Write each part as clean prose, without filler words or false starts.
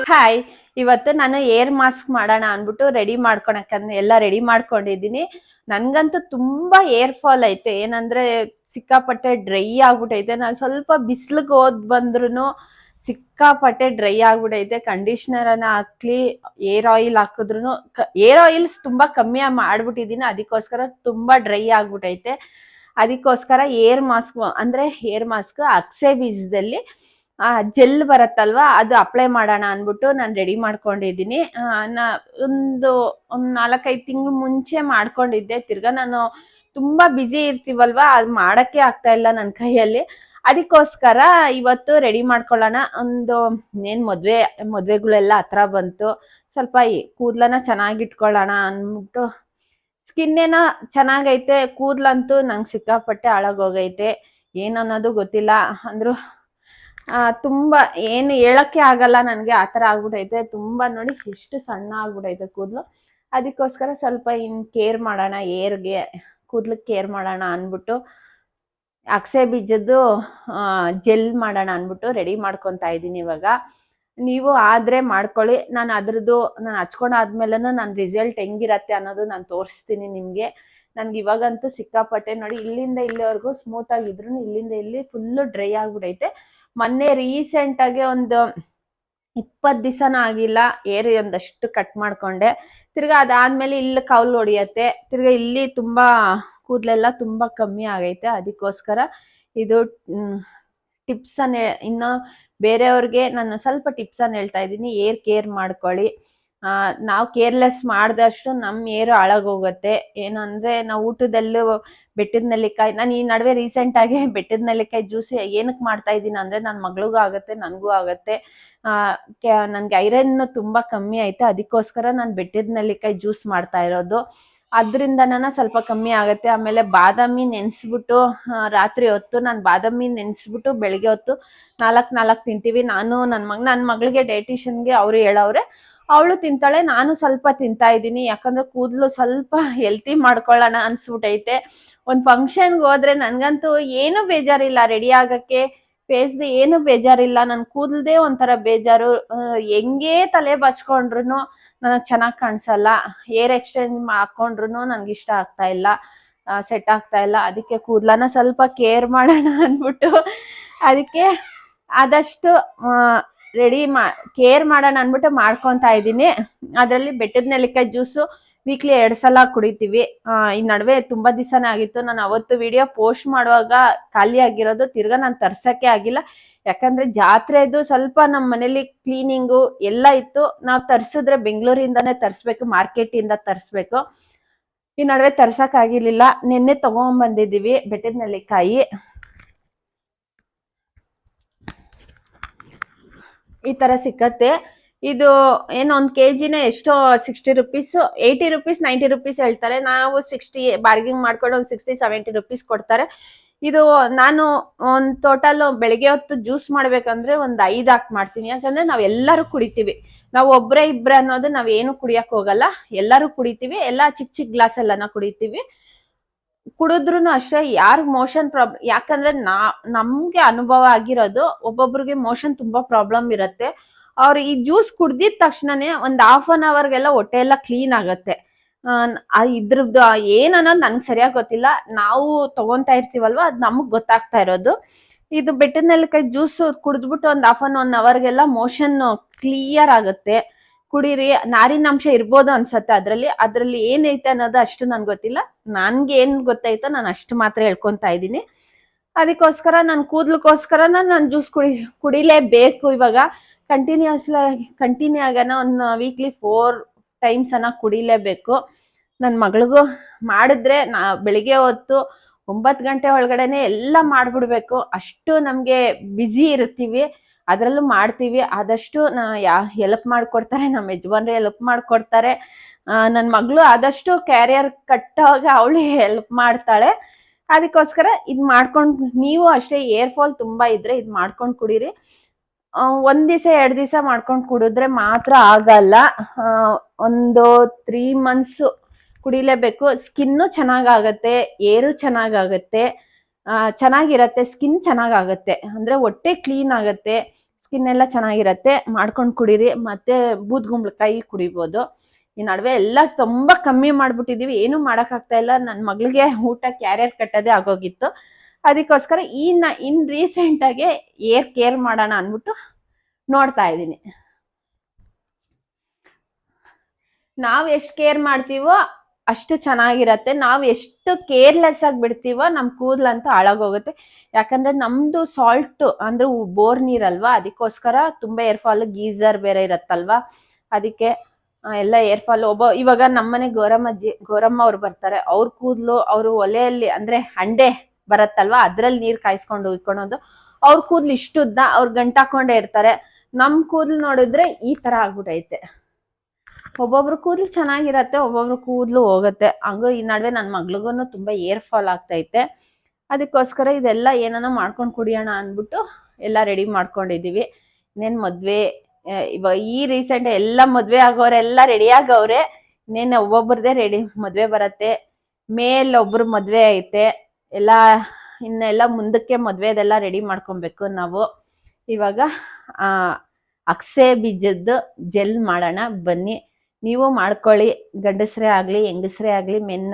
Hi, ಇವತ್ತು ನಾನು air mask ಮಾಡೋಣ ಅನ್ಬಿಟ್ಟು ರೆಡಿ ಮಾಡ್ಕೊಳಕಂದ್ರೆ ಎಲ್ಲ ರೆಡಿ ಮಾಡ್ಕೊಂಡಿದ್ದೀನಿ. ನನ್ಗಂತೂ ತುಂಬಾ ಏರ್ ಫಾಲ್ ಐತೆ. ಏನಂದ್ರೆ ಸಿಕ್ಕಾಪಟ್ಟೆ ಡ್ರೈ ಆಗ್ಬಿಟ್ಟೈತೆ. ನಾನು ಸ್ವಲ್ಪ ಬಿಸಿಲಿಗೆ ಹೋದ್ ಬಂದ್ರು ಸಿಕ್ಕಾಪಟ್ಟೆ ಡ್ರೈ ಆಗ್ಬಿಟ್ಟೈತೆ. ಕಂಡೀಷ್ನರ್ ಅನ್ನ ಹಾಕ್ಲಿ, ಏರ್ ಆಯಿಲ್ ಹಾಕಿದ್ರು ಏರ್ ಆಯಿಲ್ಸ್ ತುಂಬಾ ಕಮ್ಮಿ ಮಾಡ್ಬಿಟ್ಟಿದೀನಿ. ಅದಕ್ಕೋಸ್ಕರ ತುಂಬಾ ಡ್ರೈ ಆಗ್ಬಿಟ್ಟೈತೆ. ಅದಕ್ಕೋಸ್ಕರ ಏರ್ ಮಾಸ್ಕ್ ಅಕ್ಸೆ ಬೀಜದಲ್ಲಿ ಜೆಲ್ ಬರತ್ತಲ್ವಾ, ಅದು ಅಪ್ಲೈ ಮಾಡೋಣ ಅನ್ಬಿಟ್ಟು ನಾನು ರೆಡಿ ಮಾಡ್ಕೊಂಡಿದ್ದೀನಿ. ಒಂದು 4-5 ತಿಂಗಳು ಮುಂಚೆ ಮಾಡ್ಕೊಂಡಿದ್ದೆ. ತಿರ್ಗಾ ನಾನು ತುಂಬಾ ಬ್ಯುಸಿ ಇರ್ತೀವಲ್ವಾ, ಅದು ಮಾಡಕ್ಕೆ ಆಗ್ತಾ ಇಲ್ಲ ನನ್ನ ಕೈಯಲ್ಲಿ. ಅದಕ್ಕೋಸ್ಕರ ಇವತ್ತು ರೆಡಿ ಮಾಡ್ಕೊಳ್ಳೋಣ. ಏನ್ ಮದ್ವೆಗಳೆಲ್ಲ ಹತ್ರ ಬಂತು, ಸ್ವಲ್ಪ ಕೂದ್ಲನ್ನ ಚೆನ್ನಾಗಿಟ್ಕೊಳ್ಳೋಣ ಅನ್ಬಿಟ್ಟು. ಸ್ಕಿನ್ ಏನೋ ಚೆನ್ನಾಗೈತೆ, ಕೂದ್ಲಂತೂ ನಂಗೆ ಸಿಕ್ಕಾಪಟ್ಟೆ ಹಾಳಾಗೋಗೈತೆ. ಏನನ್ನೋದು ಗೊತ್ತಿಲ್ಲ. ಅಂದ್ರು ತುಂಬಾ ಏನು ಹೇಳಕ್ಕೆ ಆಗಲ್ಲ ನನ್ಗೆ, ಆತರ ಆಗ್ಬಿಟ್ಟೈತೆ. ತುಂಬಾ ನೋಡಿ ಎಷ್ಟು ಸಣ್ಣ ಆಗ್ಬಿಟ್ಟೈತೆ ಕೂದ್ಲು. ಅದಕ್ಕೋಸ್ಕರ ಸ್ವಲ್ಪ ಕೇರ್ ಮಾಡೋಣ, ಕೂದ್ಲಿಗೆ ಕೇರ್ ಮಾಡೋಣ ಅನ್ಬಿಟ್ಟು ಅಕ್ಸೆ ಬೀಜದ್ದು ಜೆಲ್ ಮಾಡೋಣ ಅನ್ಬಿಟ್ಟು ರೆಡಿ ಮಾಡ್ಕೊತಾ ಇದ್ದೀನಿ ಇವಾಗ. ನೀವು ಆದ್ರೆ ಮಾಡ್ಕೊಳ್ಳಿ. ನಾನು ಹಚ್ಕೊಂಡಾದ್ಮೇಲೆನೂ ನನ್ನ ರಿಸಲ್ಟ್ ಹೆಂಗಿರತ್ತೆ ಅನ್ನೋದು ನಾನು ತೋರಿಸ್ತೀನಿ ನಿಮ್ಗೆ. ನನ್ಗೆ ಇವಾಗಂತೂ ಸಿಕ್ಕಾಪಟ್ಟೆ ನೋಡಿ, ಇಲ್ಲಿಂದ ಇಲ್ಲಿವರೆಗೂ ಸ್ಮೂತ್ ಆಗಿದ್ರು ಇಲ್ಲಿಂದ ಇಲ್ಲಿ ಫುಲ್ಲು ಡ್ರೈ ಆಗ್ಬಿಟ್ಟೈತೆ. ಮೊನ್ನೆ ರೀಸೆಂಟ್ ಆಗಿ ಒಂದು 20 ದಿವಸನೂ ಆಗಿಲ್ಲ, ಏರಿ ಒಂದಷ್ಟು ಕಟ್ ಮಾಡ್ಕೊಂಡೆ. ತಿರ್ಗಾ ಅದಾದ್ಮೇಲೆ ಇಲ್ಲಿ ಕೌಲ್ ಹೊಡಿಯತ್ತೆ. ತಿರ್ಗಾ ಇಲ್ಲಿ ತುಂಬಾ ಕೂದಲೆಲ್ಲ ತುಂಬಾ ಕಮ್ಮಿ ಆಗೈತೆ. ಅದಕ್ಕೋಸ್ಕರ ಇದು ಟಿಪ್ಸ್ ಅನ್ನ ಇನ್ನು ಬೇರೆಯವ್ರಿಗೆ ನಾನು ಸ್ವಲ್ಪ ಟಿಪ್ಸ್ ಅನ್ನ ಹೇಳ್ತಾ ಇದ್ದೀನಿ. ಏರ್ ಕೇರ್ ಮಾಡ್ಕೊಳ್ಳಿ. ನಾವು ಕೇರ್ಲೆಸ್ ಮಾಡಿದಷ್ಟು ನಮ್ಮ ಏರು ಹಾಳಾಗೋಗುತ್ತೆ. ಏನಂದ್ರೆ ನಾವು ಊಟದಲ್ಲೂ ಬೆಟ್ಟದ ನೆಲ್ಲಿಕಾಯಿ, ನಾನು ಈ ನಡುವೆ ರೀಸೆಂಟ್ ಆಗಿ ಬೆಟ್ಟದ ನೆಲ್ಲಿಕಾಯಿ ಜ್ಯೂಸ್ ಏನಕ್ಕೆ ಮಾಡ್ತಾ ಇದ್ದೀನಿ ಅಂದ್ರೆ ನನ್ನ ಮಗಳಿಗೂ ಆಗತ್ತೆ, ನನಗೂ ಆಗತ್ತೆ. ನನ್ಗೆ ಐರನ್ ತುಂಬಾ ಕಮ್ಮಿ ಐತೆ. ಅದಕ್ಕೋಸ್ಕರ ನಾನು ಬೆಟ್ಟದ ನೆಲ್ಲಿಕಾಯಿ ಜ್ಯೂಸ್ ಮಾಡ್ತಾ ಇರೋದು. ಅದರಿಂದ ಸ್ವಲ್ಪ ಕಮ್ಮಿ ಆಗತ್ತೆ. ಆಮೇಲೆ ಬಾದಾಮಿ ನೆನೆಸ್ಬಿಟ್ಟು ರಾತ್ರಿ ಹೊತ್ತು ನಾನು ಬಾದಾಮಿ ನೆನೆಸ್ಬಿಟ್ಟು ಬೆಳಿಗ್ಗೆ ಹೊತ್ತು 4 ತಿಂತೀವಿ. ನಾನು ನನ್ನ ಮಗಳಿಗೆ ಡೈಟಿಷಿಯನ್ಗೆ ಅವರು ಹೇಳವ್ರೆ, ಅವಳು ತಿಂತಾಳೆ, ನಾನು ಸ್ವಲ್ಪ ತಿಂತಾ ಇದ್ದೀನಿ. ಯಾಕಂದ್ರೆ ಕೂದಲು ಸ್ವಲ್ಪ ಹೆಲ್ತಿ ಮಾಡ್ಕೊಳ್ಳೋಣ ಅನ್ಸ್ಬಿಟ್ಟೈತೆ. ಒಂದ್ ಫಂಕ್ಷನ್ಗೆ ಹೋದ್ರೆ ನನ್ಗಂತೂ ಏನು ಬೇಜಾರಿಲ್ಲ, ರೆಡಿ ಆಗಕ್ಕೆ ಫೇಸ್ದು ಏನು ಬೇಜಾರಿಲ್ಲ. ನನ್ ಕೂದಲ್ದೇ ಒಂಥರ ಬೇಜಾರು. ಹೆಂಗೇ ತಲೆ ಬಚ್ಕೊಂಡ್ರು ನನಗ್ ಚೆನ್ನಾಗ್ ಕಾಣಿಸಲ್ಲ. ಏರ್ ಎಕ್ಸ್ಟೆಂಡ್ ಹಾಕೊಂಡ್ರು ನನ್ಗೆ ಇಷ್ಟ ಆಗ್ತಾ ಇಲ್ಲ, ಸೆಟ್ ಆಗ್ತಾ ಇಲ್ಲ. ಅದಕ್ಕೆ ಕೂದಲನ್ನ ಸ್ವಲ್ಪ ಕೇರ್ ಮಾಡೋಣ ಅನ್ಬಿಟ್ಟು ಅದಕ್ಕೆ ಆದಷ್ಟು ಕೇರ್ ಮಾಡೋಣ ಅನ್ಬಿಟ್ಟು ಮಾಡ್ಕೊಂತಾ ಇದ್ದೀನಿ. ಅದ್ರಲ್ಲಿ ಬೆಟ್ಟದ ನೆಲ್ಲಿಕಾಯಿ ಜ್ಯೂಸು ವೀಕ್ಲಿ 2 ಸಲ ಕುಡಿತೀವಿ. ಈ ನಡುವೆ ತುಂಬಾ ದಿವಸನೇ ಆಗಿತ್ತು. ನಾನು ಅವತ್ತು ವಿಡಿಯೋ ಪೋಸ್ಟ್ ಮಾಡುವಾಗ ಖಾಲಿ ಆಗಿರೋದು. ತಿರ್ಗಾ ನಾನು ತರ್ಸಕ್ಕೆ ಆಗಿಲ್ಲ, ಯಾಕಂದ್ರೆ ಜಾತ್ರೆದು ಸ್ವಲ್ಪ ನಮ್ಮ ಮನೇಲಿ ಕ್ಲೀನಿಂಗು ಎಲ್ಲ ಇತ್ತು. ನಾವು ತರ್ಸಿದ್ರೆ ಬೆಂಗಳೂರಿಂದಾನೇ ತರ್ಸ್ಬೇಕು, ಮಾರ್ಕೆಟ್ ಇಂದ ತರ್ಸ್ಬೇಕು. ಈ ನಡುವೆ ತರ್ಸಕ್ ಆಗಿರ್ಲಿಲ್ಲ. ನಿನ್ನೆ ತಗೊಂಡ್ ಬಂದಿದೀವಿ ಬೆಟ್ಟದ ನೆಲ್ಲಿಕಾಯಿ. ಈ ತರ ಸಿಕ್ಕತ್ತೆ. ಇದು ಏನೋ 1 kgನ ಎಷ್ಟೋ 60 rupees, 80 rupees, 90 rupees ಹೇಳ್ತಾರೆ. ನಾವು 60 ಬಾರ್ಗಿಂಗ್ ಮಾಡ್ಕೊಂಡು ಒಂದು 60-70 rupees ಕೊಡ್ತಾರೆ. ಇದು ನಾನು ಒಂದು ಟೋಟಲ್ ಬೆಳಿಗ್ಗೆ ಹೊತ್ತು ಜ್ಯೂಸ್ ಮಾಡ್ಬೇಕಂದ್ರೆ ಒಂದು 5 ಹಾಕಿ ಮಾಡ್ತೀನಿ. ಯಾಕಂದ್ರೆ ನಾವ್ ಎಲ್ಲರೂ ಕುಡಿತೀವಿ. ನಾವು ಒಬ್ರೇ ಇಬ್ರೆ ಅನ್ನೋದು ನಾವ್ ಏನು ಕುಡಿಯಕ್ ಹೋಗಲ್ಲ, ಎಲ್ಲರೂ ಕುಡಿತೀವಿ. ಎಲ್ಲಾ ಚಿಕ್ಕ ಗ್ಲಾಸ್ ಎಲ್ಲಾನ ಕುಡಿತೀವಿ. ಕುಡಿದ್ರು ಅಷ್ಟೇ ಯಾರಿಗ್ ಮೋಷನ್ ಪ್ರಾಬ್ಲಮ್, ಯಾಕಂದ್ರೆ ನಮ್ಗೆ ಅನುಭವ ಆಗಿರೋದು, ಒಬ್ಬೊಬ್ರಿಗೆ ಮೋಷನ್ ತುಂಬಾ ಪ್ರಾಬ್ಲಮ್ ಇರತ್ತೆ. ಅವ್ರು ಈ ಜ್ಯೂಸ್ ಕುಡ್ದಿದ ತಕ್ಷಣನೇ ಒಂದ್ 1/2 hourಗೆಲ್ಲ ಹೊಟ್ಟೆ ಎಲ್ಲ ಕ್ಲೀನ್ ಆಗತ್ತೆ. ಇದ್ರದ್ದು ಏನ್ ಅನ್ನೋದು ನನ್ಗೆ ಸರಿಯಾಗಿ ಗೊತ್ತಿಲ್ಲ. ನಾವು ತಗೊಂತಾ ಇರ್ತೀವಲ್ವಾ, ಅದ್ ನಮಗ್ ಗೊತ್ತಾಗ್ತಾ ಇರೋದು. ಇದು ಬೆಟ್ಟದ ನೆಲ್ಲಿಕಾಯಿ ಜ್ಯೂಸ್ ಕುಡಿದ್ಬಿಟ್ಟು ಒಂದ್ 1/2 hourಗೆಲ್ಲ ಮೋಷನ್ ಕ್ಲಿಯರ್ ಆಗತ್ತೆ. ಕುಡೀರಿ. ನಾರಿನಾಂಶ ಇರ್ಬೋದು ಅನ್ಸತ್ತೆ ಅದ್ರಲ್ಲಿ ಏನೈತೆ ಅನ್ನೋದು ಅಷ್ಟು ನನ್ಗೆ ಗೊತ್ತಿಲ್ಲ. ನನ್ಗೆ ಏನ್ ಗೊತ್ತೈತೋ ನಾನು ಅಷ್ಟು ಮಾತ್ರ ಹೇಳ್ಕೊಂತಾ ಇದ್ದೀನಿ. ಅದಕ್ಕೋಸ್ಕರ ನನ್ನ ಕೂದಲುಗೋಸ್ಕರ ನಾನು ಜ್ಯೂಸ್ ಕುಡಿಲೇಬೇಕು. ಇವಾಗ ಕಂಟಿನ್ಯೂ ಆಗನ ಒಂದು ವೀಕ್ಲಿ 4 times ಅನ್ನ ಕುಡಿಲೇಬೇಕು. ನನ್ನ ಮಗಳಿಗೂ ಮಾಡಿದ್ರೆ ಬೆಳಿಗ್ಗೆ ಹೊತ್ತು 9 ಗಂಟೆ ಒಳಗಡೆನೆ ಎಲ್ಲ ಮಾಡ್ಬಿಡ್ಬೇಕು. ಅಷ್ಟು ನಮ್ಗೆ ಬ್ಯುಸಿ ಇರ್ತೀವಿ, ಅದ್ರಲ್ಲೂ ಮಾಡ್ತೀವಿ. ಆದಷ್ಟು ಹೆಲ್ಪ್ ಮಾಡ್ಕೊಡ್ತಾರೆ, ನಮ್ಮ ಯಜಮಾನ್ರೆ ಹೆಲ್ಪ್ ಮಾಡ್ಕೊಡ್ತಾರೆ. ನನ್ನ ಮಗಳು ಆದಷ್ಟು ಕ್ಯಾರಿಯರ್ ಕಟ್ಟಾಗ ಅವಳು ಹೆಲ್ಪ್ ಮಾಡ್ತಾಳೆ. ಅದಕ್ಕೋಸ್ಕರ ಇದ್ ಮಾಡ್ಕೊಂಡು, ನೀವು ಅಷ್ಟೇ ಏರ್ ಫಾಲ್ ತುಂಬಾ ಇದ್ರೆ ಇದ್ ಮಾಡ್ಕೊಂಡು ಕುಡೀರಿ. 1 ದಿವಸ 2 ದಿವಸ ಮಾಡ್ಕೊಂಡು ಕುಡಿದ್ರೆ ಮಾತ್ರ ಆಗಲ್ಲ. ಒಂದು 3 months ಕುಡಿಲೇಬೇಕು. ಸ್ಕಿನ್ನು ಚೆನ್ನಾಗಾಗತ್ತೆ, ಏರು ಚೆನ್ನಾಗಾಗತ್ತೆ, ಚೆನ್ನಾಗಿರತ್ತೆ. ಸ್ಕಿನ್ ಚೆನ್ನಾಗಾಗತ್ತೆ, ಅಂದ್ರೆ ಹೊಟ್ಟೆ ಕ್ಲೀನ್ ಆಗತ್ತೆ, ಸ್ಕಿನ್ ಎಲ್ಲ ಚೆನ್ನಾಗಿರತ್ತೆ. ಮಾಡ್ಕೊಂಡು ಕುಡೀರಿ. ಮತ್ತೆ ಬೂದ್ಗುಂಬಳಕಾಯಿ ಕುಡಿಬೋದು. ಈ ನಡುವೆ ಎಲ್ಲ ತುಂಬಾ ಕಮ್ಮಿ ಮಾಡ್ಬಿಟ್ಟಿದೀವಿ, ಏನು ಮಾಡಕ್ ಆಗ್ತಾ ಇಲ್ಲ. ನನ್ ಮಗಳಿಗೆ ಊಟ ಕ್ಯಾರಿಯರ್ ಕಟ್ಟೋದೇ ಆಗೋಗಿತ್ತು. ಅದಕ್ಕೋಸ್ಕರ ಇನ್ ರೀಸೆಂಟ್ ಆಗಿ ಕೇರ್ ಮಾಡೋಣ ಅನ್ಬಿಟ್ಟು ನೋಡ್ತಾ ಇದ್ದೀನಿ. ನಾವ್ ಎಷ್ಟ್ ಕೇರ್ ಮಾಡ್ತೀವೋ ಅಷ್ಟು ಚೆನ್ನಾಗಿರತ್ತೆ. ನಾವ್ ಎಷ್ಟು ಕೇರ್ಲೆಸ್ ಆಗಿ ಬಿಡ್ತೀವೋ ನಮ್ ಕೂದ್ಲಂತೂ ಹಾಳಾಗೋಗುತ್ತೆ. ಯಾಕಂದ್ರೆ ನಮ್ದು ಸಾಲ್ಟ್ ಅಂದ್ರೆ ಬೋರ್ ನೀರಲ್ವಾ, ಅದಕ್ಕೋಸ್ಕರ ತುಂಬಾ ಏರ್ ಫಾಲ್. ಗೀಸರ್ ಬೇರೆ ಇರತ್ತಲ್ವಾ, ಅದಕ್ಕೆ ಎಲ್ಲ ಏರ್ ಫಾಲ್. ಇವಾಗ ನಮ್ಮನೆ ಗೌರಮ್ಮ ಅವ್ರು ಬರ್ತಾರೆ. ಅವ್ರ ಕೂದ್ಲು ಅವ್ರು ಒಲೆಯಲ್ಲಿ ಅಂದ್ರೆ ಹಂಡೆ ಬರತ್ತಲ್ವಾ, ಅದ್ರಲ್ಲಿ ನೀರ್ ಕಾಯಿಸ್ಕೊಂಡು ಉಯ್ಕೊಳೋದು. ಅವ್ರ ಕೂದ್ಲು ಇಷ್ಟುದ್ದ, ಅವ್ರು ಗಂಟಾಕೊಂಡೇ ಇರ್ತಾರೆ. ನಮ್ ಕೂದ್ಲು ನೋಡಿದ್ರೆ ಈ ತರ ಆಗ್ಬಿಟ್ಟೈತೆ. ಒಬ್ಬೊಬ್ರು ಕೂದ್ಲು ಚೆನ್ನಾಗಿರತ್ತೆ, ಒಬ್ಬೊಬ್ರು ಕೂದ್ಲು ಹೋಗುತ್ತೆ. ಹಂಗ ಈ ನಡುವೆ ನನ್ ಮಗ್ಳಿಗೂನು ತುಂಬಾ ಏರ್ ಫಾಲ್ ಆಗ್ತೈತೆ. ಅದಕ್ಕೋಸ್ಕರ ಇದೆಲ್ಲ ಏನಾನ ಮಾಡ್ಕೊಂಡು ಕುಡಿಯೋಣ ಅನ್ಬಿಟ್ಟು ಎಲ್ಲ ರೆಡಿ ಮಾಡ್ಕೊಂಡಿದೀವಿ. ಇನ್ನೇನ್ ಮದ್ವೆ ಇವಾಗ ಈ ರೀಸೆಂಟ್ ಎಲ್ಲ ಮದ್ವೆ ಆಗೋರೆಲ್ಲ ರೆಡಿ ಆಗವ್ರೆ. ಇನ್ನೇನ್ ಒಬ್ಬೊಬ್ರದೇ ಮದ್ವೆ ಬರತ್ತೆ. ಮೇಲ್ ಒಬ್ರು ಮದ್ವೆ ಐತೆ. ಇನ್ನೆಲ್ಲ ಮುಂದಕ್ಕೆ ಮದ್ವೆದೆಲ್ಲ ರೆಡಿ ಮಾಡ್ಕೊಬೇಕು ನಾವು. ಇವಾಗ ಅಕ್ಸೆ ಬೀಜದ್ದು ಜೆಲ್ ಮಾಡೋಣ ಬನ್ನಿ. ನೀವು ಮಾಡ್ಕೊಳ್ಳಿ. ಗಂಡಸ್ರೇ ಆಗ್ಲಿ, ಹೆಂಗಸ್ರೇ ಆಗ್ಲಿ, ಮೆನ್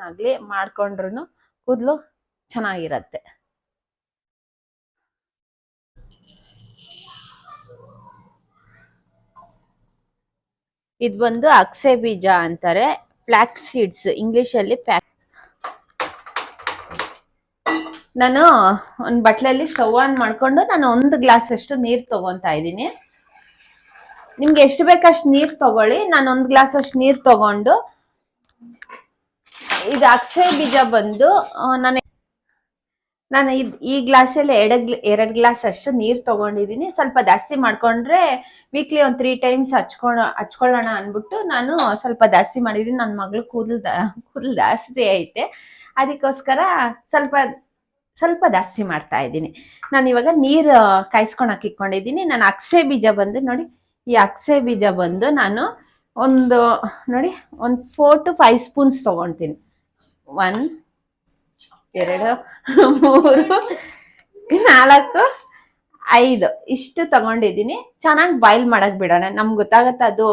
ಆಗ್ಲಿ ಮಾಡ್ಕೊಂಡ್ರು ಕೂದ್ಲು ಚೆನ್ನಾಗಿರತ್ತೆ. ಇದು ಬಂದು ಅಕ್ಸೆ ಬೀಜ ಅಂತಾರೆ, ಫ್ಲಾಕ್ಸ್ ಸೀಡ್ಸ್ ಇಂಗ್ಲಿಷ್ ಅಲ್ಲಿ. ನಾನು ಒಂದ್ ಬಟ್ಲಲ್ಲಿ ಸ್ಟವ್ ಆನ್ ಮಾಡ್ಕೊಂಡು ನಾನು 1 ಗ್ಲಾಸ್ ಅಷ್ಟು ನೀರ್ ತಗೊಂತಾ ಇದ್ದೀನಿ. ನಿಮ್ಗೆ ಎಷ್ಟು ಬೇಕಷ್ಟು ನೀರ್ ತಗೊಳ್ಳಿ. ನಾನು 1 ಗ್ಲಾಸ್ ಅಷ್ಟು ನೀರ್ ತಗೊಂಡು, ಇದು ಅಕ್ಸೆ ಬೀಜ ಬಂದು ನಾನು ಈ ಗ್ಲಾಸಲ್ಲಿ 2 ಗ್ಲಾಸ್ ಅಷ್ಟು ನೀರ್ ತಗೊಂಡಿದ್ದೀನಿ. ಸ್ವಲ್ಪ ಜಾಸ್ತಿ ಮಾಡ್ಕೊಂಡ್ರೆ ವೀಕ್ಲಿ 3 ಟೈಮ್ಸ್ ಹಚ್ಕೊಳ್ಳೋಣ ಅನ್ಬಿಟ್ಟು ನಾನು ಸ್ವಲ್ಪ ಜಾಸ್ತಿ ಮಾಡಿದೀನಿ. ನನ್ನ ಮಗಳು ಕೂದಲು ಜಾಸ್ತಿ ಐತೆ, ಅದಕ್ಕೋಸ್ಕರ ಸ್ವಲ್ಪ ಜಾಸ್ತಿ ಮಾಡ್ತಾ ಇದ್ದೀನಿ. ನಾನು ಇವಾಗ ನೀರು ಕಾಯಿಸ್ಕೊಳಕ್ ಇಟ್ಕೊಂಡಿದ್ದೀನಿ. ನಾನು ಅಕ್ಸೆ ಬೀಜ ಬಂದು ನೋಡಿ, ಈ ಅಕ್ಸೆ ಬೀಜ ಬಂದು ನಾನು ಒಂದು 4 to 5 ಸ್ಪೂನ್ಸ್ ತಗೊಳ್ತೀನಿ. 1 2 3 4 5 ಇಷ್ಟು ತಗೊಂಡಿದ್ದೀನಿ. ಚೆನ್ನಾಗಿ ಬಾಯ್ಲ್ ಮಾಡಕ್ ಬಿಡೋಣ. ನಮ್ಗೆ ಗೊತ್ತಾಗತ್ತ ಅದು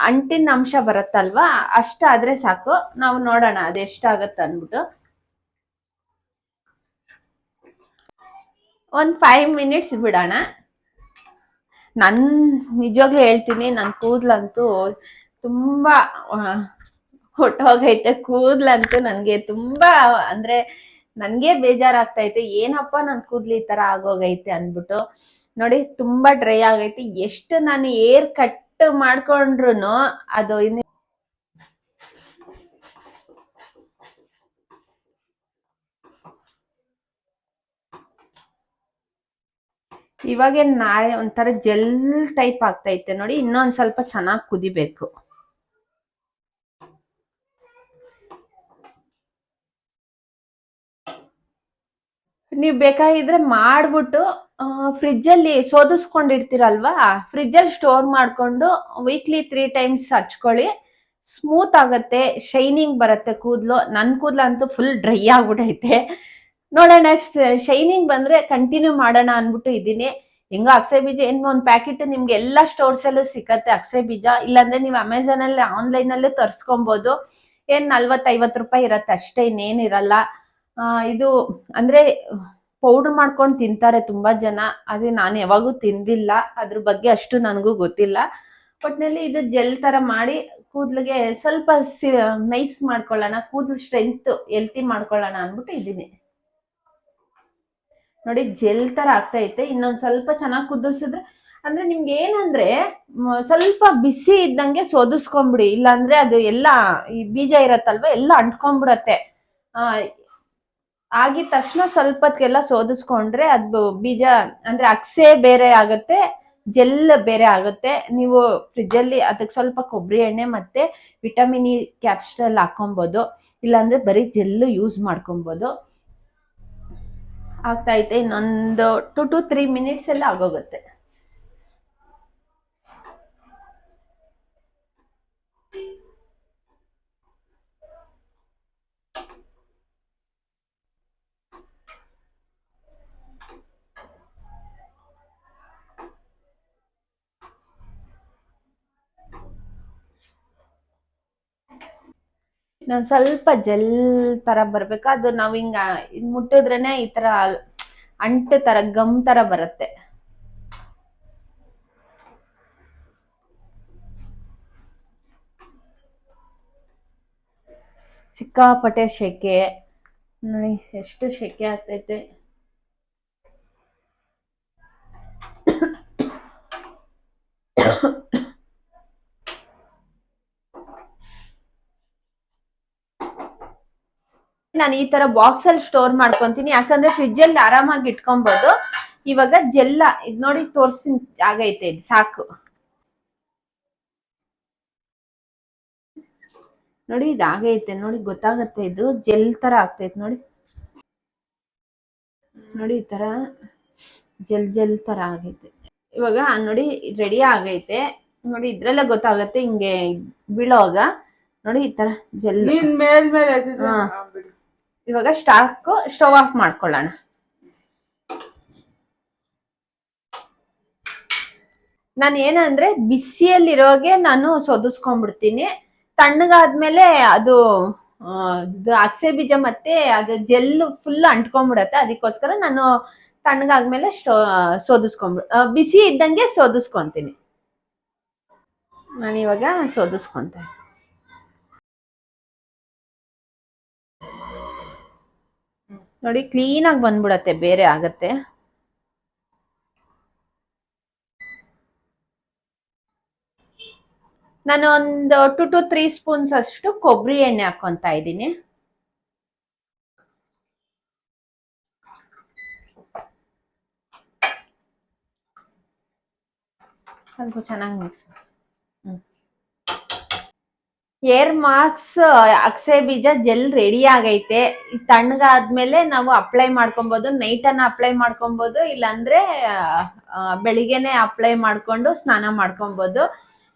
ಅಂಟಿನ ಅಂಶ ಬರುತ್ತಲ್ವಾ, ಅಷ್ಟಾದ್ರೆ ಸಾಕು. ನಾವು ನೋಡೋಣ ಅದೆಷ್ಟಾಗತ್ತ ಅನ್ಬಿಟ್ಟು. 5 ಮಿನಿಟ್ಸ್ ಬಿಡೋಣ. ನಿಜವಾಗ್ಲೂ ಹೇಳ್ತೀನಿ, ನನ್ ಕೂದ್ಲಂತೂ ತುಂಬಾ ಹೊಟ್ಟೋಗೈತೆ. ಕೂದ್ಲಂತೂ ನನ್ಗೆ ತುಂಬಾ ಅಂದ್ರೆ ನನ್ಗೆ ಬೇಜಾರಾಗ್ತೈತೆ. ಏನಪ್ಪ ನನ್ ಕೂದ್ಲು ಈ ತರ ಆಗೋಗೈತೆ ಅನ್ಬಿಟ್ಟು. ನೋಡಿ, ತುಂಬಾ ಡ್ರೈ ಆಗೈತೆ. ಎಷ್ಟು ನಾನು ಏರ್ ಕಟ್ ಮಾಡ್ಕೊಂಡ್ರು ಅದು ಇವಾಗ ನಾಳೆ ಒಂಥರ ಜೆಲ್ ಟೈಪ್ ಆಗ್ತೈತೆ ನೋಡಿ. ಇನ್ನೊಂದ್ ಸ್ವಲ್ಪ ಚೆನ್ನಾಗಿ ಕುದಿಬೇಕು. ನೀವ್ ಬೇಕಾಗಿದ್ರೆ ಮಾಡ್ಬಿಟ್ಟು ಫ್ರಿಜ್ ಅಲ್ಲಿ ಸೋದಿಸ್ಕೊಂಡಿರ್ತೀರಲ್ವಾ, ಫ್ರಿಜ್ ಅಲ್ಲಿ ಸ್ಟೋರ್ ಮಾಡ್ಕೊಂಡು ವೀಕ್ಲಿ 3 ಟೈಮ್ಸ್ ಹಚ್ಕೊಳ್ಳಿ. ಸ್ಮೂತ್ ಆಗತ್ತೆ, ಶೈನಿಂಗ್ ಬರುತ್ತೆ ಕೂದ್ಲು. ನನ್ ಕೂದ್ಲು ಅಂತೂ ಫುಲ್ ಡ್ರೈ ಆಗ್ಬಿಟ್ಟೈತೆ. ನೋಡೋಣ, ಶೈನಿಂಗ್ ಬಂದ್ರೆ ಕಂಟಿನ್ಯೂ ಮಾಡೋಣ ಅನ್ಬಿಟ್ಟು ಇದೀನಿ. ಹೆಂಗೋ ಅಕ್ಸೆ ಬೀಜ ಒಂದ್ ಪ್ಯಾಕೆಟ್ ನಿಮ್ಗೆ ಎಲ್ಲಾ ಸ್ಟೋರ್ಸ್ ಅಲ್ಲೂ ಸಿಕ್ಕತ್ತೆ ಅಕ್ಸೆ ಬೀಜ. ಇಲ್ಲಾಂದ್ರೆ ನೀವು ಅಮೆಝಾನ್ ಅಲ್ಲಿ ಆನ್ಲೈನ್ ಅಲ್ಲೇ ತರ್ಸ್ಕೊಬಹುದು. 40-50 ರೂಪಾಯಿ ಇರತ್ತೆ ಅಷ್ಟೇ, ಇನ್ನೇನಿರಲ್ಲ. ಇದು ಅಂದ್ರೆ ಪೌಡರ್ ಮಾಡ್ಕೊಂಡು ತಿಂತಾರೆ ತುಂಬಾ ಜನ. ಅದೇ ನಾನು ಯಾವಾಗೂ ತಿಂದಿಲ್ಲ, ಅದ್ರ ಬಗ್ಗೆ ಅಷ್ಟು ನನಗೂ ಗೊತ್ತಿಲ್ಲ. ಒಟ್ನಲ್ಲಿ ಇದು ಜೆಲ್ ತರ ಮಾಡಿ ಕೂದ್ಲಿಗೆ ಸ್ವಲ್ಪ ನೈಸ್ ಮಾಡ್ಕೊಳ್ಳೋಣ, ಕೂದಲು ಸ್ಟ್ರೆಂತ್ ಹೆಲ್ತಿ ಮಾಡ್ಕೊಳ್ಳೋಣ ಅನ್ಬಿಟ್ಟು ಇದೀನಿ. ನೋಡಿ, ಜೆಲ್ ತರ ಆಗ್ತೈತೆ. ಇನ್ನೊಂದ್ ಸ್ವಲ್ಪ ಚೆನ್ನಾಗಿ ಕುದಿಸಿದ್ರೆ, ಅಂದ್ರೆ ನಿಮ್ಗೆ ಏನಂದ್ರೆ ಸ್ವಲ್ಪ ಬಿಸಿ ಇದ್ದಂಗೆ ಸೋದಿಸ್ಕೊಂಬಿಡಿ. ಇಲ್ಲಾಂದ್ರೆ ಅದು ಎಲ್ಲ ಈ ಬೀಜ ಇರತ್ತಲ್ವ, ಎಲ್ಲ ಅಂಟ್ಕೊಂಡ್ಬಿಡತ್ತೆ. ಆಗಿದ ತಕ್ಷಣ ಸ್ವಲ್ಪತ್ಗೆಲ್ಲ ಸೋದಿಸ್ಕೊಂಡ್ರೆ ಅದು ಬೀಜ ಅಂದ್ರೆ ಅಕ್ಸೆ ಬೇರೆ ಆಗತ್ತೆ, ಜೆಲ್ ಬೇರೆ ಆಗುತ್ತೆ. ನೀವು ಫ್ರಿಜ್ ಅಲ್ಲಿ ಅದಕ್ಕೆ ಸ್ವಲ್ಪ ಕೊಬ್ಬರಿ ಎಣ್ಣೆ ಮತ್ತೆ ವಿಟಮಿನ್ ಇ ಕ್ಯಾಪ್ಸೂಲ್ ಹಾಕೊಬಹುದು. ಇಲ್ಲಾಂದ್ರೆ ಬರೀ ಜೆಲ್ ಯೂಸ್ ಮಾಡ್ಕೊಬಹುದು. ಆಗ್ತೈತೆ. ಇನ್ನೊಂದು 2 to 3 ಮಿನಿಟ್ಸ್ ಎಲ್ಲ ಆಗೋಗುತ್ತೆ. ನಾನ್ ಸ್ವಲ್ಪ ಜೆಲ್ ತರ ಬರ್ಬೇಕು, ಅದು ನಾವ್ ಹಿಂಗ ಮುಟ್ಟಿದ್ರೇನೆ ಈ ತರ ಅಂಟು ತರ ಗಮ್ ತರ ಬರುತ್ತೆ. ಸಿಕ್ಕಾಪಟ್ಟೆ ಶೆಕೆ ನೋಡಿ, ಎಷ್ಟು ಶೆಕೆ ಆಗ್ತೈತೆ. ನಾನು ಈ ತರ ಬಾಕ್ಸ್ ಅಲ್ಲಿ ಸ್ಟೋರ್ ಮಾಡ್ಕೊಂತೀನಿ, ಯಾಕಂದ್ರೆ ಫ್ರಿಜ್ ಅಲ್ಲಿ ಆರಾಮಾಗಿ ಇಟ್ಕೊಬಹುದು. ಇವಾಗ ಜೆಲ್ಲ ಇದ್ ನೋಡಿ ತೋರ್ಸಿನ ಆಗೈತೆ, ಇದು ಸಾಕು ನೋಡಿ, ಇದಾಗೈತೆ ನೋಡಿ, ಗೊತ್ತಾಗತ್ತೆ ಇದು ಜೆಲ್ ತರ ಆಗ್ತೈತೆ ನೋಡಿ. ನೋಡಿ ಈ ತರ ಜೆಲ್ ಜೆಲ್ ತರ ಆಗೈತೆ. ಇವಾಗ ನೋಡಿ ರೆಡಿ ಆಗೈತೆ ನೋಡಿ, ಇದ್ರಲ್ಲೇ ಗೊತ್ತಾಗತ್ತೆ ಹಿಂಗೆ ಬೀಳೋವಾಗ ನೋಡಿ ಈ ತರ ಜೆಲ್ ಮೇಲ್ಮೇಲೆ. ಇವಾಗ ಸ್ಟವ್ ಆಫ್ ಮಾಡ್ಕೊಳ್ಳೋಣ. ನಾನು ಏನಂದ್ರೆ ಬಿಸಿಯಲ್ಲಿರೋಗೆ ನಾನು ಸೋದಿಸ್ಕೊಂಡ್ಬಿಡ್ತೀನಿ. ತಣ್ಣಗಾದ್ಮೇಲೆ ಅದು ಅಗಸೆ ಬೀಜ ಮತ್ತೆ ಅದು ಜೆಲ್ ಫುಲ್ ಅಂಟ್ಕೊಂಡ್ಬಿಡತ್ತೆ. ಅದಕ್ಕೋಸ್ಕರ ನಾನು ತಣ್ಣಗಾದ್ಮೇಲೆ ಬಿಸಿ ಇದ್ದಂಗೆ ಸೋದಿಸ್ಕೊಂತೀನಿ. ನಾನು ಇವಾಗ ಸೋದಿಸ್ಕೊಂತೆ ನೋಡಿ, ಕ್ಲೀನ್ ಆಗಿ ಬಂದ್ಬಿಡತ್ತೆ, ಬೇರೆ ಆಗತ್ತೆ. ನಾನು ಒಂದು 2 to 3 ಸ್ಪೂನ್ಸ್ ಅಷ್ಟು ಕೊಬ್ಬರಿ ಎಣ್ಣೆ ಹಾಕೊಂತ ಇದ್ದೀನಿ. ಸ್ವಲ್ಪ ಚೆನ್ನಾಗಿ ಮಿಕ್ಸ್. ಏರ್ ಮಾರ್ಕ್ಸ್ ಅಗಸೆ ಬೀಜ ಜೆಲ್ ರೆಡಿ ಆಗೈತೆ. ತಣ್ಣಗಾದ್ಮೇಲೆ ನಾವು ಅಪ್ಲೈ ಮಾಡ್ಕೊಬಹುದು. ನೈಟ್ ಅನ್ನ ಅಪ್ಲೈ ಮಾಡ್ಕೊಬಹುದು, ಇಲ್ಲಾಂದ್ರೆ ಬೆಳಿಗ್ಗೆನೆ ಅಪ್ಲೈ ಮಾಡ್ಕೊಂಡು ಸ್ನಾನ ಮಾಡ್ಕೊಬಹುದು.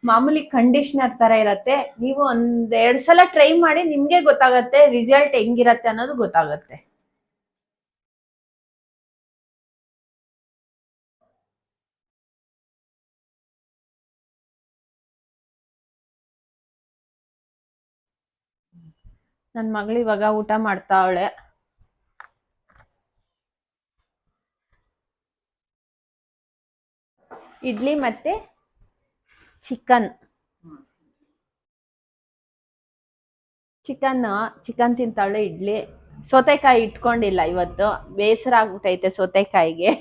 ಮಾಮೂಲಿ ಕಂಡೀಷನರ್ ತರ ಇರತ್ತೆ. ನೀವು 1-2 ಸಲ ಟ್ರೈ ಮಾಡಿ, ನಿಮ್ಗೆ ಗೊತ್ತಾಗತ್ತೆ ರಿಸಲ್ಟ್ ಹೆಂಗಿರತ್ತೆ ಅನ್ನೋದು ಗೊತ್ತಾಗತ್ತೆ. ನನ್ ಮಗಳು ಇವಾಗ ಊಟ ಮಾಡ್ತಾವಳೆ. ಇಡ್ಲಿ ಮತ್ತೆ ಚಿಕನ್ ತಿಂತಾವಳೆ. ಇಡ್ಲಿ ಸೌತೆಕಾಯಿ ಇಟ್ಕೊಂಡಿಲ್ಲ ಇವತ್ತು, ಬೇಸರ ಆಗ್ಬಿಟ್ಟೈತೆ ಸೌತೆಕಾಯಿಗೆ.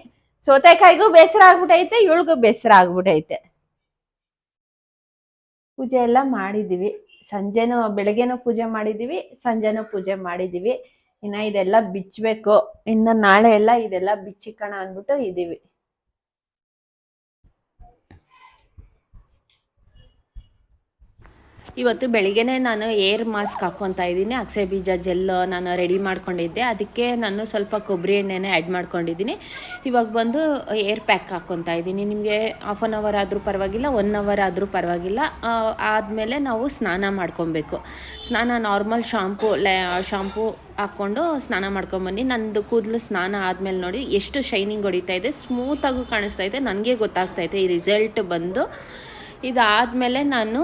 ಸೌತೆಕಾಯಿಗೂ ಬೇಸರ ಆಗ್ಬಿಟ್ಟೈತೆ, ಇವಳಿಗೂ ಬೇಸರ ಆಗ್ಬಿಟ್ಟೈತೆ. ಪೂಜೆ ಎಲ್ಲ ಮಾಡಿದೀವಿ. ಬೆಳಗ್ಗೆನೂ ಪೂಜೆ ಮಾಡಿದೀವಿ, ಸಂಜೆನೂ ಪೂಜೆ ಮಾಡಿದೀವಿ. ಇನ್ನ ಇದೆಲ್ಲ ಬಿಚ್ಚಬೇಕು. ಇನ್ನ ನಾಳೆ ಎಲ್ಲ ಇದೆಲ್ಲ ಬಿಚ್ಚಿಕೋಣ ಅಂದ್ಬಿಟ್ಟು ಇದೀವಿ. ಇವತ್ತು ಬೆಳಿಗ್ಗೆನೆ ನಾನು ಏರ್ ಮಾಸ್ಕ್ ಹಾಕ್ಕೊತಾ ಇದ್ದೀನಿ. ಅಗಸೆ ಬೀಜ ಜೆಲ್ ನಾನು ರೆಡಿ ಮಾಡ್ಕೊಂಡಿದ್ದೆ, ಅದಕ್ಕೆ ನಾನು ಸ್ವಲ್ಪ ಕೊಬ್ಬರಿ ಎಣ್ಣೆನೇ ಆ್ಯಡ್ ಮಾಡ್ಕೊಂಡಿದ್ದೀನಿ. ಇವಾಗ ಬಂದು ಏರ್ ಪ್ಯಾಕ್ ಹಾಕ್ಕೊತಾ ಇದ್ದೀನಿ. ನಿಮಗೆ 1/2 ಅವರ್ ಆದರೂ ಪರವಾಗಿಲ್ಲ, 1 ಅವರ್ ಆದರೂ ಪರವಾಗಿಲ್ಲ. ಆದಮೇಲೆ ನಾವು ಸ್ನಾನ ಮಾಡ್ಕೊಬೇಕು. ಸ್ನಾನ ನಾರ್ಮಲ್ ಶಾಂಪು ಹಾಕ್ಕೊಂಡು ಸ್ನಾನ ಮಾಡ್ಕೊಂಬನ್ನಿ. ನಂದು ಕೂದಲು ಸ್ನಾನ ಆದಮೇಲೆ ನೋಡಿ ಎಷ್ಟು ಶೈನಿಂಗ್ ಹೊಡಿತಾ ಇದೆ, ಸ್ಮೂತಾಗೂ ಕಾಣಿಸ್ತಾ ಇದೆ. ನನಗೆ ಗೊತ್ತಾಗ್ತಾಯಿದೆ ಈ ರಿಸಲ್ಟ್ ಬಂದು. ಇದಾದಮೇಲೆ ನಾನು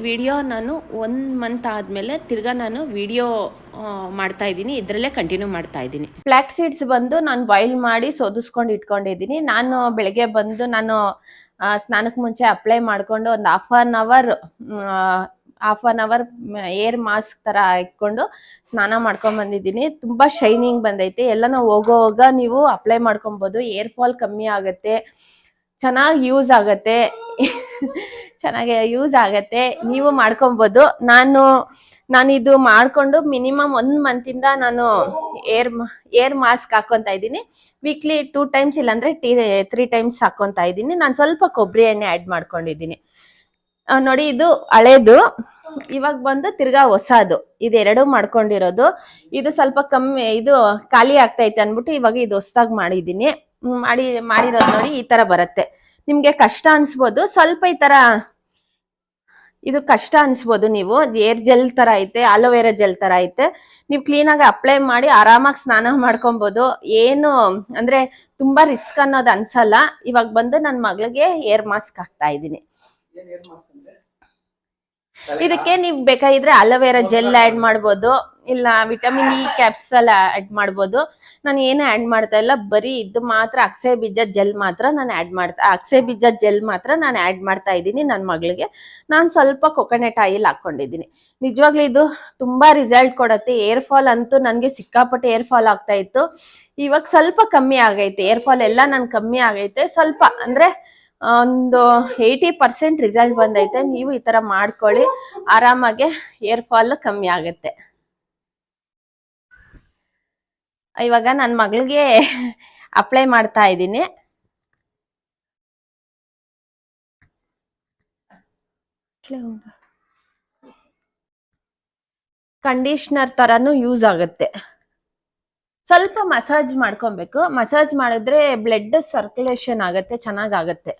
ವಿಡಿಯೋ 1 ಮಂತ್ ಆದಮೇಲೆ ತಿರ್ಗಾ ನಾನು ವಿಡಿಯೋ ಮಾಡ್ತಾಯಿದ್ದೀನಿ, ಇದರಲ್ಲೇ ಕಂಟಿನ್ಯೂ ಮಾಡ್ತಾಯಿದ್ದೀನಿ. ಫ್ಲ್ಯಾಕ್ಸ್ ಸೀಡ್ಸ್ ಬಂದು ನಾನು ಬಾಯ್ಲ್ ಮಾಡಿ ಸೋದಿಸ್ಕೊಂಡು ಇಟ್ಕೊಂಡಿದ್ದೀನಿ. ನಾನು ಬೆಳಗ್ಗೆ ಬಂದು ನಾನು ಸ್ನಾನಕ್ಕೆ ಮುಂಚೆ ಅಪ್ಲೈ ಮಾಡಿಕೊಂಡು ಒಂದು half an hour hair mask ಥರ ಹಾಕ್ಕೊಂಡು ಸ್ನಾನ ಮಾಡ್ಕೊಂಡು ಬಂದಿದ್ದೀನಿ. ತುಂಬ ಶೈನಿಂಗ್ ಬಂದೈತೆ. ಎಲ್ಲನೂ ಹೋಗೋವಾಗ ನೀವು ಅಪ್ಲೈ ಮಾಡ್ಕೊಬೋದು, ಏರ್ ಫಾಲ್ ಕಮ್ಮಿ ಆಗುತ್ತೆ, ಚೆನ್ನಾಗಿ ಯೂಸ್ ಆಗತ್ತೆ. ನೀವು ಮಾಡ್ಕೊಬೋದು. ನಾನು ಇದು ಮಾಡ್ಕೊಂಡು ಮಿನಿಮಮ್ 1 ಮಂತಿಂದ ನಾನು ಏರ್ ಮಾಸ್ಕ್ ಹಾಕೊಂತ ಇದ್ದೀನಿ. ವೀಕ್ಲಿ 2 ಟೈಮ್ಸ್ ಇಲ್ಲಾಂದ್ರೆ 3 ಟೈಮ್ಸ್ ಹಾಕೊಂತ ಇದ್ದೀನಿ. ನಾನು ಸ್ವಲ್ಪ ಕೊಬ್ಬರಿ ಎಣ್ಣೆ ಆ್ಯಡ್ ಮಾಡ್ಕೊಂಡಿದ್ದೀನಿ. ನೋಡಿ, ಇದು ಹಳೇದು, ಇವಾಗ ಬಂದು ತಿರ್ಗಾ ಹೊಸದು, ಇದೆರಡು ಮಾಡ್ಕೊಂಡಿರೋದು. ಇದು ಸ್ವಲ್ಪ ಕಮ್ಮಿ, ಇದು ಖಾಲಿ ಆಗ್ತೈತೆ ಅನ್ಬಿಟ್ಟು ಇವಾಗ ಇದು ಹೊಸದಾಗಿ ಮಾಡಿದ್ದೀನಿ. ಮಾಡಿರೋದು ನೋಡಿ ಈ ತರ ಬರುತ್ತೆ. ನಿಮ್ಗೆ ಕಷ್ಟ ಅನ್ಸ್ಬೋದು ಸ್ವಲ್ಪ, ಈ ತರ ಇದು ಕಷ್ಟ ಅನ್ಸ್ಬೋದು. ನೀವು ಏರ್ ಜೆಲ್ ತರ ಐತೆ, ಆಲೋವೆರಾ ಜೆಲ್ ತರ ಐತೆ. ನೀವು ಕ್ಲೀನಾಗಿ ಅಪ್ಲೈ ಮಾಡಿ ಆರಾಮಾಗಿ ಸ್ನಾನ ಮಾಡ್ಕೊಬೋದು. ಏನು ಅಂದ್ರೆ ತುಂಬಾ ರಿಸ್ಕ್ ಅನ್ನೋದು ಅನ್ಸಲ್ಲ. ಇವಾಗ ಬಂದು ನನ್ನ ಮಗಳಿಗೆ ಏರ್ ಮಾಸ್ಕ್ ಹಾಕ್ತಾ ಇದ್ದೀನಿ. ಇದಕ್ಕೆ ನೀವು ಬೇಕಾಗಿದ್ರೆ ಅಲೋವೆರಾ ಜೆಲ್ ಆಡ್ ಮಾಡ್ಬೋದು, ಇಲ್ಲ ವಿಟಮಿನ್ ಇ ಕ್ಯಾಪ್ಸಲ್ ಆಡ್ ಮಾಡ್ಬೋದು. ನಾನು ಏನು ಆಡ್ ಮಾಡ್ತಾ ಇಲ್ಲ, ಬರೀ ಇದು ಮಾತ್ರ ಅಕ್ಸೆ ಬೀಜ ಜೆಲ್ ಮಾತ್ರ ನಾನು ಅಕ್ಸೆ ಬೀಜ ಜೆಲ್ ಮಾತ್ರ ನಾನು ಆಡ್ ಮಾಡ್ತಾ ಇದ್ದೀನಿ ನನ್ನ ಮಗಳಿಗೆ. ನಾನು ಸ್ವಲ್ಪ ಕೊಕೊನಟ್ ಆಯಿಲ್ ಹಾಕೊಂಡಿದ್ದೀನಿ. ನಿಜವಾಗ್ಲೂ ಇದು ತುಂಬಾ ರಿಸಲ್ಟ್ ಕೊಡುತ್ತೆ. ಏರ್ ಫಾಲ್ ಅಂತೂ ನನಗೆ ಸಿಕ್ಕಾಪಟ್ಟೆ ಏರ್ ಫಾಲ್ ಆಗ್ತಾ ಇತ್ತು. ಇವಾಗ ಸ್ವಲ್ಪ ಕಮ್ಮಿ ಆಗೈತೆ, ಏರ್ ಫಾಲ್ ಎಲ್ಲ ನನ್ ಕಮ್ಮಿ ಆಗೈತೆ. ಸ್ವಲ್ಪ ಅಂದ್ರೆ ಒಂದು 80% ರಿಸಲ್ಟ್ ಬಂದೈತೆ. ನೀವು ಈ ತರ ಮಾಡ್ಕೊಳ್ಳಿ, ಆರಾಮಾಗೆ ಏರ್ ಫಾಲ್ ಕಮ್ಮಿ ಆಗುತ್ತೆ. ಇವಾಗ ನನ್ನ ಮಗಳಿಗೆ ಅಪ್ಲೈ ಮಾಡ್ತಾ ಇದ್ದೀನಿ. ಕಂಡೀಷನರ್ ತರಾನು ಯೂಸ್ ಆಗುತ್ತೆ. ಸ್ವಲ್ಪ ಮಸಾಜ್ ಮಾಡ್ಕೊಬೇಕು. ಮಸಾಜ್ ಮಾಡಿದ್ರೆ ಬ್ಲಡ್ ಸರ್ಕ್ಯುಲೇಷನ್ ಆಗತ್ತೆ, ಚೆನ್ನಾಗಾಗತ್ತೆ.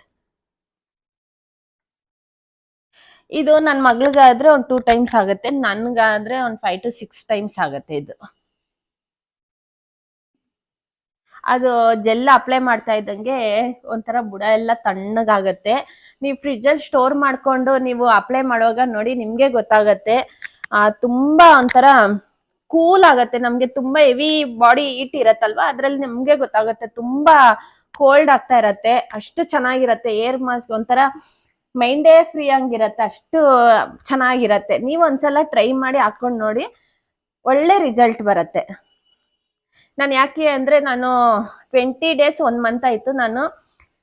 ಇದು ನನ್ನ ಮಗಳಿಗಾದ್ರೆ ಒಂದು 2 ಟೈಮ್ಸ್ ಆಗುತ್ತೆ, ನನ್ಗಾದ್ರೆ ಒಂದು 5 to 6 ಟೈಮ್ಸ್ ಆಗುತ್ತೆ. ಇದು ಅದು ಜೆಲ್ ಅಪ್ಲೈ ಮಾಡ್ತಾ ಇದ್ದಂಗೆ ಒಂಥರ ಬುಡ ಎಲ್ಲ ತಣ್ಣಗಾಗತ್ತೆ. ನೀವು ಫ್ರಿಜ್ಜಲ್ಲಿ ಸ್ಟೋರ್ ಮಾಡ್ಕೊಂಡು ನೀವು ಅಪ್ಲೈ ಮಾಡುವಾಗ ನೋಡಿ ನಿಮ್ಗೆ ಗೊತ್ತಾಗತ್ತೆ. ತುಂಬಾ ಒಂಥರ ಕೂಲ್ ಆಗತ್ತೆ. ನಮ್ಗೆ ತುಂಬಾ ಹೆವಿ ಬಾಡಿ ಹೀಟ್ ಇರತ್ತಲ್ವಾ, ಅದ್ರಲ್ಲಿ ನಮ್ಗೆ ಗೊತ್ತಾಗತ್ತೆ ತುಂಬಾ ಕೋಲ್ಡ್ ಆಗ್ತಾ ಇರತ್ತೆ. ಅಷ್ಟು ಚೆನ್ನಾಗಿರತ್ತೆ ಏರ್ ಮಾಸ್ಕ್. ಒಂಥರ ಮೈಂಡೇ ಫ್ರೀ ಆಗಿರತ್ತೆ, ಅಷ್ಟು ಚೆನ್ನಾಗಿರತ್ತೆ. ನೀವು ಒಂದ್ಸಲ ಟ್ರೈ ಮಾಡಿ ಹಾಕೊಂಡ್ ನೋಡಿ, ಒಳ್ಳೆ ರಿಸಲ್ಟ್ ಬರತ್ತೆ. ನಾನು ಯಾಕೆ ಅಂದ್ರೆ ನಾನು 20 days 1 month ಆಯ್ತು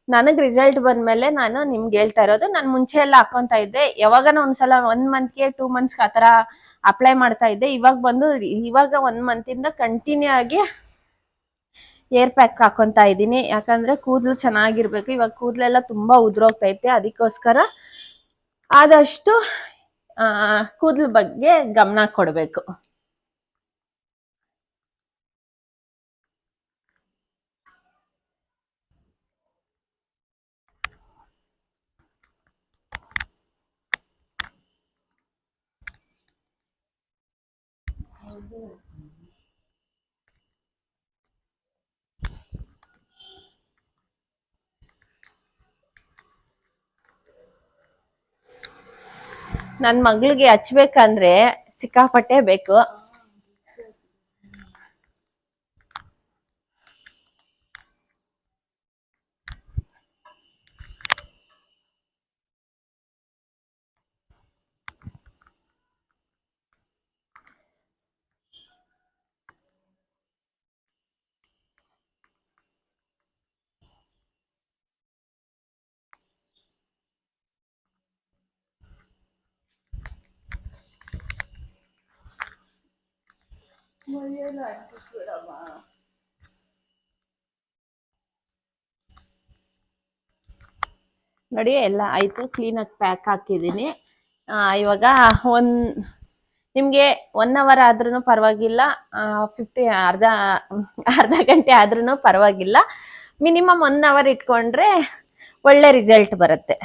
ನನಗ್ ರಿಸಲ್ಟ್ ಬಂದ್ಮೇಲೆ ನಾನು ನಿಮ್ಗೆ ಹೇಳ್ತಾ ಇರೋದು. ನಾನು ಮುಂಚೆ ಎಲ್ಲ ಹಾಕೊಂತ ಇದ್ದೆ, ಯಾವಾಗನ ಒಂದ್ಸಲ 1 monthಗೆ 2 monthsಗೆ ಆತರ ಅಪ್ಲೈ ಮಾಡ್ತಾ ಇದ್ದೆ. ಇವಾಗ 1 month ಇಂದ ಕಂಟಿನ್ಯೂ ಆಗಿ ಏರ್ ಪ್ಯಾಕ್ ಹಾಕೊಂತ ಇದ್ದೀನಿ. ಯಾಕಂದ್ರೆ ಕೂದಲು ಚೆನ್ನಾಗಿರ್ಬೇಕು. ಇವಾಗ ಕೂದಲೆಲ್ಲ ತುಂಬಾ ಉದುರೋಗ್ತೈತೆ, ಅದಕ್ಕೋಸ್ಕರ ಆದಷ್ಟು ಕೂದಲು ಬಗ್ಗೆ ಗಮನ ಕೊಡ್ಬೇಕು. ನನ್ ಮಗಳಿಗೆ ಹಚ್ಬೇಕಂದ್ರೆ ಸಿಕ್ಕಾಪಟ್ಟೆ ಬೇಕು. ನೋಡಿ ಎಲ್ಲ ಆಯ್ತು, ಕ್ಲೀನಾಗಿ ಪ್ಯಾಕ್ ಹಾಕಿದ್ದೀನಿ. ಇವಾಗ ನಿಮ್ಗೆ 1 hour ಆದ್ರೂ ಪರವಾಗಿಲ್ಲ, ಅರ್ಧ ಗಂಟೆ ಆದ್ರೂ ಪರವಾಗಿಲ್ಲ. ಮಿನಿಮಮ್ 1 hour ಇಟ್ಕೊಂಡ್ರೆ ಒಳ್ಳೆ ರಿಸಲ್ಟ್ ಬರುತ್ತೆ.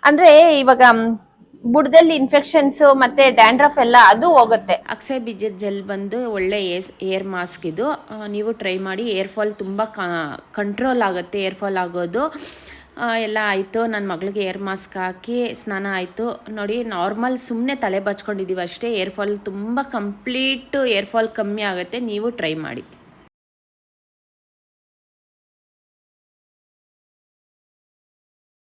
ಅಂದ್ರೆ ಇವಾಗ ಬುಡದಲ್ಲಿ ಇನ್ಫೆಕ್ಷನ್ಸ್ ಮತ್ತೆ ಡ್ಯಾಂಡ್ರಫ್ ಎಲ್ಲ ಅದು ಹೋಗುತ್ತೆ. ಅಕ್ಸೆ ಬೀಜದ ಜೆಲ್ ಬಂದು ಒಳ್ಳೆ ಏರ್ ಮಾಸ್ಕ್ ಇದು. ನೀವು ಟ್ರೈ ಮಾಡಿ. ಏರ್ ಫಾಲ್ ತುಂಬ ಕಂಟ್ರೋಲ್ ಆಗುತ್ತೆ, ಏರ್ ಫಾಲ್ ಆಗೋದು. ಎಲ್ಲ ಆಯಿತು. ನನ್ನ ಮಗಳಿಗೆ ಏರ್ ಮಾಸ್ಕ್ ಹಾಕಿ ಸ್ನಾನ ಆಯಿತು. ನೋಡಿ, ನಾರ್ಮಲ್ ಸುಮ್ಮನೆ ತಲೆ ಬಚ್ಕೊಂಡಿದ್ದೀವಿ ಅಷ್ಟೇ. ಏರ್ ಫಾಲ್ ತುಂಬ ಕಂಪ್ಲೀಟ್ ಏರ್ ಫಾಲ್ ಕಮ್ಮಿ ಆಗುತ್ತೆ. ನೀವು ಟ್ರೈ ಮಾಡಿ.